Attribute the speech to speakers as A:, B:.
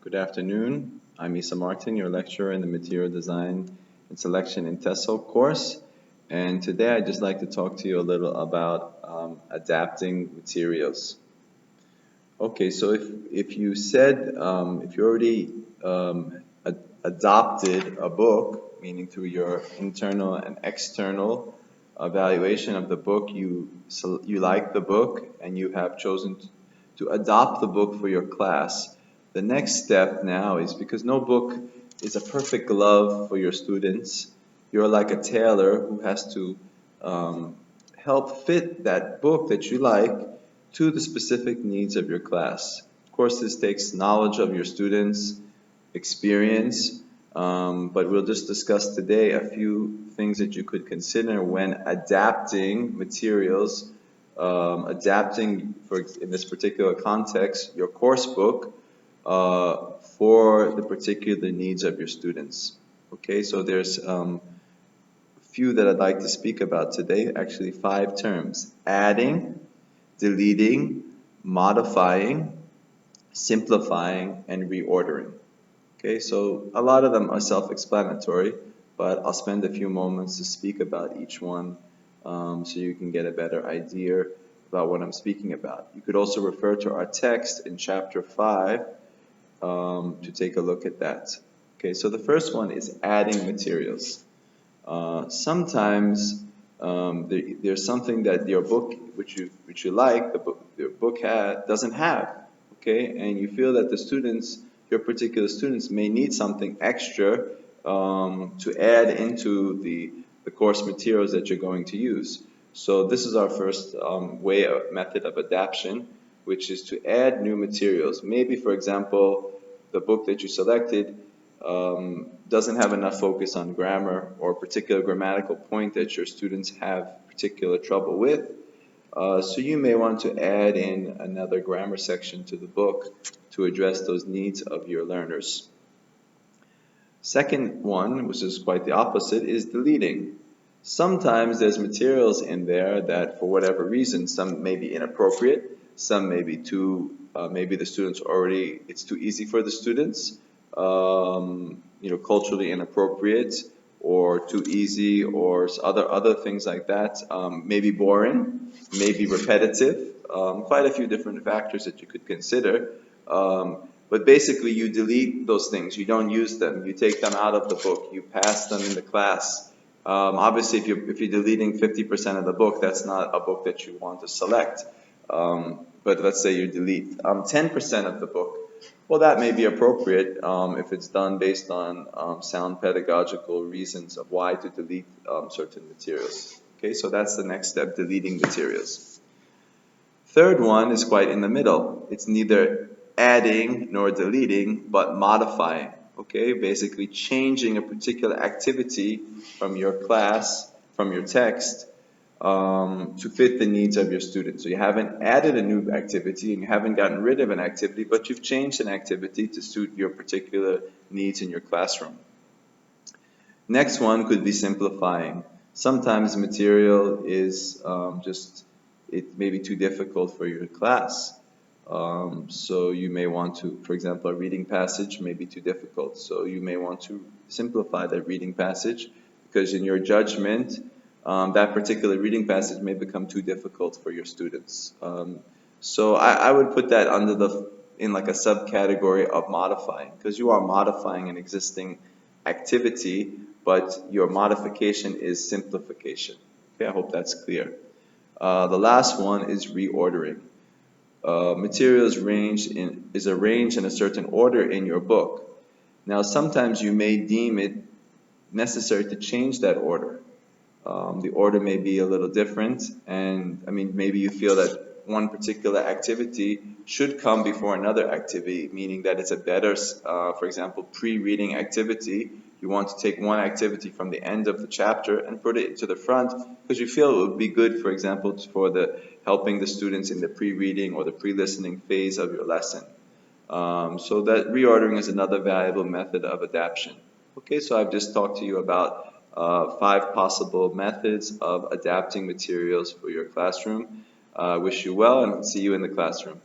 A: Good afternoon. I'm Isa Martin, your lecturer in the Material Design and Selection in TESOL course. And today I'd just like to talk to you a little about adapting materials. Okay, so if you said, if you already adopted a book, meaning through your internal and external evaluation of the book, you like the book and you have chosen to adopt the book for your class. The next step now is, because no book is a perfect glove for your students, you're like a tailor who has to help fit that book that you like to the specific needs of your class. Of course, this takes knowledge of your students, experience, but we'll just discuss today a few things that you could consider when adapting materials, adapting, in this particular context, your course book for the particular needs of your students. Okay, so there's a few that I'd like to speak about today, actually 5 terms: adding, deleting, modifying, simplifying, and reordering. Okay, so a lot of them are self-explanatory, but I'll spend a few moments to speak about each one so you can get a better idea about what I'm speaking about. You could also refer to our text in chapter 5 to take a look at that. Okay, so the first one is adding materials. Sometimes there's something that your book, which you like, your book doesn't have. Okay, and you feel that the students, your particular students, may need something extra to add into the course materials that you're going to use. So this is our first method of adaptation, which is to add new materials. Maybe, for example, the book that you selected doesn't have enough focus on grammar or a particular grammatical point that your students have particular trouble with. So you may want to add in another grammar section to the book to address those needs of your learners. Second one, which is quite the opposite, is deleting. Sometimes there's materials in there that, for whatever reason, some may be inappropriate, some may be maybe the students it's too easy for the students, culturally inappropriate, or too easy, or other things like that, maybe boring, maybe repetitive, quite a few different factors that you could consider. But basically you delete those things, you don't use them, you take them out of the book, you pass them in the class. Obviously if you're deleting 50% of the book, that's not a book that you want to select. But let's say you delete 10% of the book. Well, that may be appropriate if it's done based on sound pedagogical reasons of why to delete certain materials. Okay, so that's the next step, deleting materials. Third one is quite in the middle. It's neither adding nor deleting, but modifying. Okay, basically changing a particular activity from your class, from your text, to fit the needs of your students. So you haven't added a new activity and you haven't gotten rid of an activity, but you've changed an activity to suit your particular needs in your classroom. Next one could be simplifying. Sometimes material is it may be too difficult for your class. So you may want to, for example, a reading passage may be too difficult. So you may want to simplify that reading passage because in your judgment, that particular reading passage may become too difficult for your students. So I would put that in like a subcategory of modifying, because you are modifying an existing activity, but your modification is simplification. Okay, I hope that's clear. The last one is reordering. Materials is arranged in a certain order in your book. Now sometimes you may deem it necessary to change that order. The order may be a little different, and maybe you feel that one particular activity should come before another activity, meaning that it's a better, for example, pre-reading activity. You want to take one activity from the end of the chapter and put it to the front because you feel it would be good, for example, for helping the students in the pre-reading or the pre-listening phase of your lesson. So that reordering is another valuable method of adaptation. Okay, so I've just talked to you about 5 possible methods of adapting materials for your classroom. Wish you well and see you in the classroom.